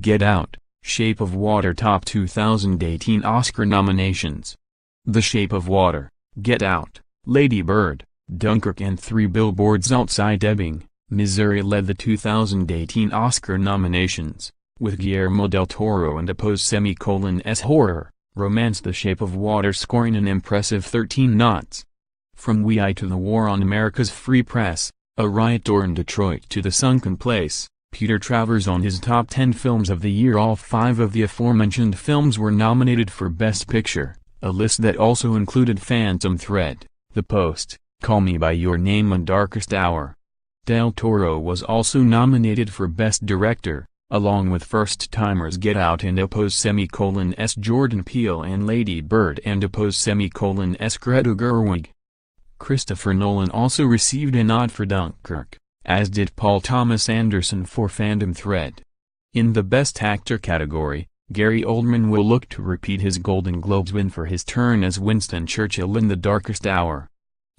Get Out, Shape of Water. Top 2018 Oscar nominations: The Shape of Water, Get Out, Lady Bird, Dunkirk and Three Billboards Outside Ebbing, Missouri led the 2018 Oscar nominations, with Guillermo Del Toro&apos horror, romance. The Shape of Water scoring an impressive 13 nods. From WWII to the War on America's Free Press, A Riot-Torn Detroit to The Sunken Place, Peter Travers on his top 10 films of the year. All 5 of the aforementioned films were nominated for Best Picture, a list that also included Phantom Thread, The Post, Call Me By Your Name and Darkest Hour. Del Toro was also nominated for Best Director, along with first-timers Get Out and Appos Jordan Peele and Lady Bird and Appos Greta Gerwig. Christopher Nolan also received a nod for Dunkirk, as did Paul Thomas Anderson for Phantom Thread. In the Best Actor category, Gary Oldman will look to repeat his Golden Globes win for his turn as Winston Churchill in The Darkest Hour.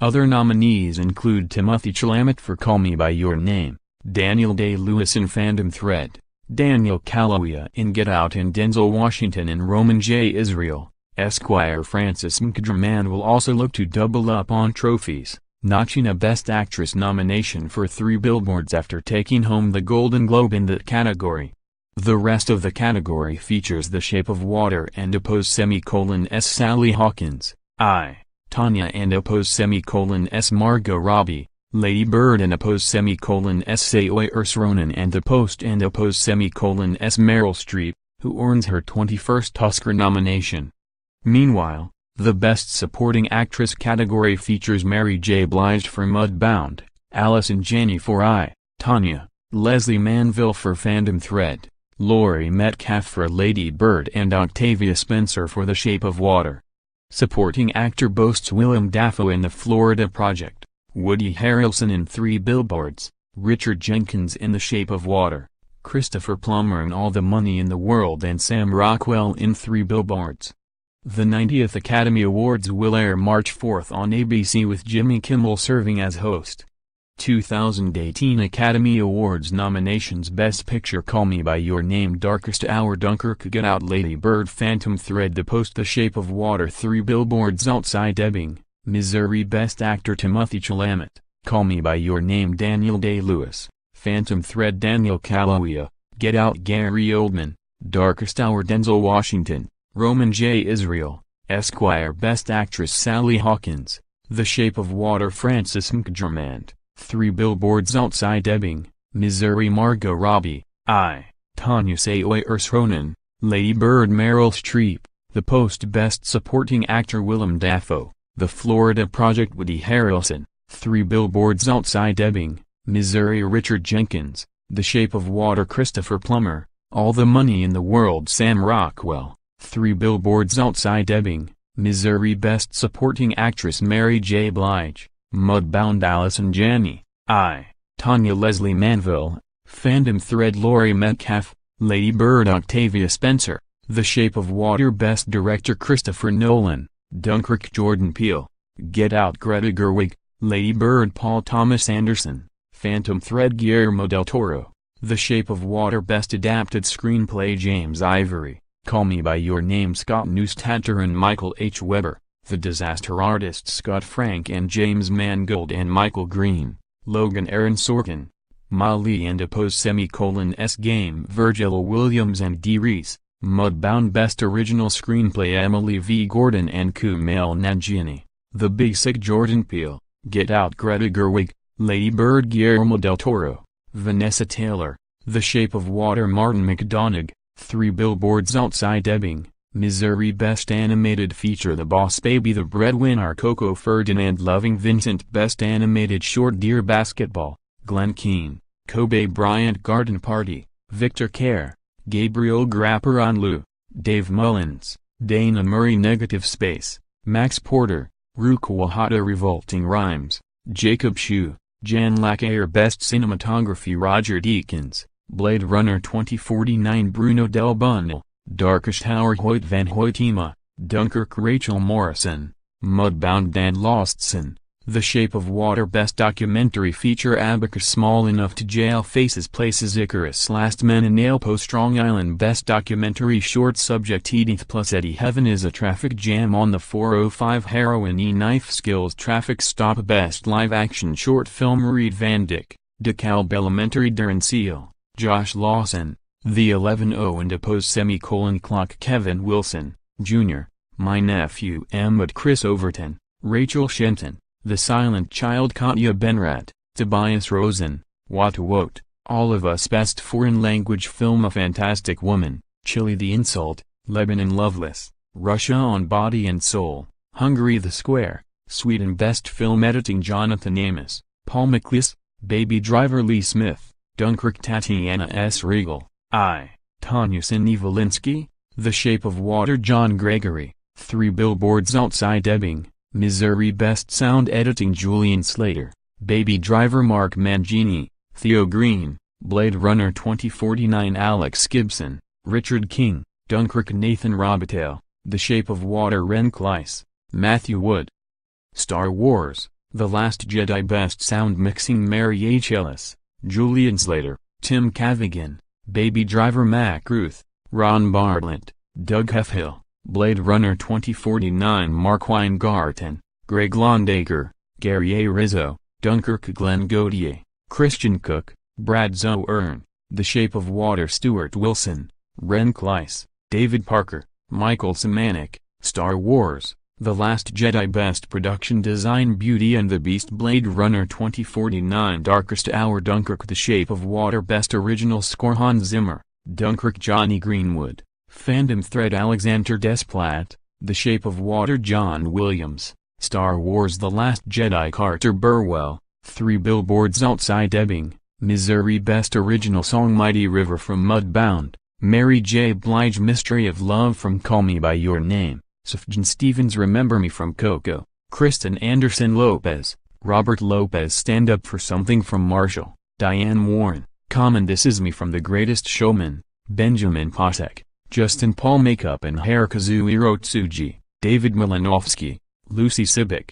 Other nominees include Timothée Chalamet for Call Me By Your Name, Daniel Day-Lewis in Phantom Thread, Daniel Kaluuya in Get Out and Denzel Washington in Roman J. Israel. Esquire Frances McDormand will also look to double up on trophies, notching a Best Actress nomination for Three Billboards after taking home the Golden Globe in that category. The rest of the category features The Shape of Water and Appos Sally Hawkins, I, Tonya and Appos Margot Robbie, Lady Bird and Appos Saoirse Ronan and The Post and Appos Meryl Streep, who earns her 21st Oscar nomination. Meanwhile, the Best Supporting Actress category features Mary J. Blige for Mudbound, Allison Janney for I, Tonya, Leslie Manville for Phantom Thread, Laurie Metcalf for Lady Bird and Octavia Spencer for The Shape of Water. Supporting actor boasts Willem Dafoe in The Florida Project, Woody Harrelson in Three Billboards, Richard Jenkins in The Shape of Water, Christopher Plummer in All the Money in the World and Sam Rockwell in Three Billboards. The 90th Academy Awards will air March 4th on ABC with Jimmy Kimmel serving as host. 2018 Academy Awards nominations: Best Picture: Call Me By Your Name, Darkest Hour, Dunkirk, Get Out, Lady Bird, Phantom Thread, The Post, The Shape of Water, Three Billboards Outside Ebbing, Missouri. Best Actor: Timothée Chalamet, Call Me By Your Name, Daniel Day-Lewis, Phantom Thread, Daniel Kaluuya, Get Out, Gary Oldman, Darkest Hour, Denzel Washington, Roman J. Israel, Esquire. Best Actress: Sally Hawkins, The Shape of Water, Frances McDormand, Three Billboards Outside Ebbing, Missouri. Margot Robbie, I, Tonya Saoirse Ronan, Lady Bird, Meryl Streep, The Post. Best Supporting Actor: Willem Dafoe, The Florida Project, Woody Harrelson, Three Billboards Outside Ebbing, Missouri. Richard Jenkins, The Shape of Water, Christopher Plummer, All the Money in the World, Sam Rockwell, Three Billboards Outside Ebbing, Missouri. Best Supporting Actress: Mary J. Blige, Mudbound, Allison Janney, I, Tonya, Leslie Manville, Phantom Thread, Laurie Metcalf, Lady Bird, Octavia Spencer, The Shape of Water. Best Director: Christopher Nolan, Dunkirk, Jordan Peele, Get Out, Greta Gerwig, Lady Bird, Paul Thomas Anderson, Phantom Thread, Guillermo Del Toro, The Shape of Water. Best Adapted Screenplay: James Ivory, Call Me By Your Name, Scott Neustadter and Michael H. Weber, The Disaster Artist, Scott Frank and James Mangold and Michael Green, Logan Aaron Sorkin, Mali and Appos Game, Virgil Williams and Dee Reese, Mudbound. Best Original Screenplay: Emily V. Gordon and Kumail Nanjiani, The Big Sick, Jordan Peele, Get Out, Greta Gerwig, Lady Bird, Guillermo Del Toro, Vanessa Taylor, The Shape of Water, Martin McDonagh, Three Billboards Outside Ebbing, Missouri. Best Animated Feature: The Boss Baby, The Breadwinner, Coco Ferdinand, Loving Vincent. Best Animated Short: Dear Basketball, Glenn Keane, Kobe Bryant, Garden Party, Victor Kerr, Gabriel Graparanlu, Dave Mullins, Dana Murray, Negative Space, Max Porter, Rukwahata, Revolting Rhymes, Jacob Shue, Jan Lacaire. Best Cinematography: Roger Deakins, Blade Runner 2049, Bruno Del Bunel, Darkest Hour, Hoyt van Hoytema, Dunkirk, Rachel Morrison, Mudbound, Dan Lostson, The Shape of Water Best Documentary Feature Abacus Small Enough to Jail Faces Places Icarus Last Men in Nailpo Strong Island Best Documentary Short Subject Edith plus Eddie Heaven is a traffic jam on the 405 Heroin Knife Skills Traffic Stop Best Live Action Short Film Reed Van Dyck, DeKalb Elementary Darren Seal, Josh Lawson, The 11 and Clock Kevin Wilson, Jr., My Nephew Emmett Chris Overton, Rachel Shenton, The Silent Child Katya Benrat, Tobias Rosen, What Wote, All of Us Best Foreign Language Film A Fantastic Woman, Chile The Insult, Lebanon Loveless, Russia on Body and Soul, Hungary The Square, Sweden Best Film Editing Jonathan Amos, Paul McLeese, Baby Driver Lee Smith, Dunkirk Tatiana S. Regal, Tanya Sidney Valinsky, The Shape of Water John Gregory, 3 Billboards Outside Ebbing, Missouri Best Sound Editing Julian Slater, Baby Driver Mark Mangini, Theo Green, Blade Runner 2049 Alex Gibson, Richard King, Dunkirk Nathan Robitaille, The Shape of Water Ren Kleiss, Matthew Wood. Star Wars, The Last Jedi Best Sound Mixing Mary H. Ellis, Julian Slater, Tim Cavigan, Baby Driver Mac Ruth, Ron Bartlett, Doug Heffill, Blade Runner 2049 Mark Weingarten, Greg Londacre, Gary A. Rizzo, Dunkirk Glenn Gautier, Christian Cook, Brad Zoern, The Shape of Water Stuart Wilson, Ren Kleiss, David Parker, Michael Samanek, Star Wars, The Last Jedi Best Production Design Beauty and the Beast Blade Runner 2049 Darkest Hour Dunkirk The Shape of Water Best Original Score Hans Zimmer, Dunkirk Johnny Greenwood, Fandom Thread Alexander Desplat, The Shape of Water John Williams, Star Wars The Last Jedi Carter Burwell, 3 Billboards Outside Ebbing, Missouri Best Original Song Mighty River from Mudbound, Mary J. Blige Mystery of Love from Call Me By Your Name, Sufjan Stevens Remember Me from Coco, Kristen Anderson Lopez, Robert Lopez Stand Up for Something from Marshall, Diane Warren, Common This Is Me from The Greatest Showman, Benjamin Pasek, Justin Paul Makeup and Hair Kazuhiro Tsuji, David Malinowski, Lucy Sibic.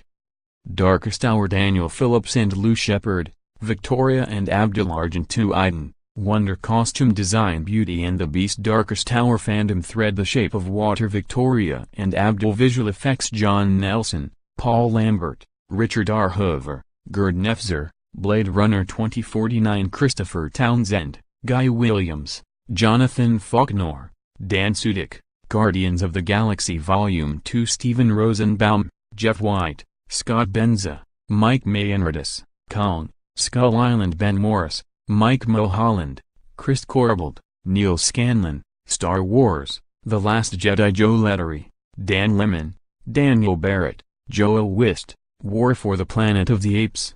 Darkest Hour Daniel Phillips and Lou Shepard, Victoria and Abdul Argentu Iden, Wonder Costume Design Beauty and the Beast Darkest Hour Fandom Thread The Shape of Water Victoria and Abdul Visual Effects John Nelson, Paul Lambert, Richard R. Hoover, Gerd Nefzer, Blade Runner 2049 Christopher Townsend, Guy Williams, Jonathan Faulkner, Dan Sudik, Guardians of the Galaxy Volume 2 Stephen Rosenbaum, Jeff White, Scott Benza, Mike Mayenridis, Kong, Skull Island Ben Morris, Mike Mulholland, Chris Corbold, Neil Scanlon, Star Wars, The Last Jedi Joe Lettery, Dan Lemon, Daniel Barrett, Joel Wist, War for the Planet of the Apes,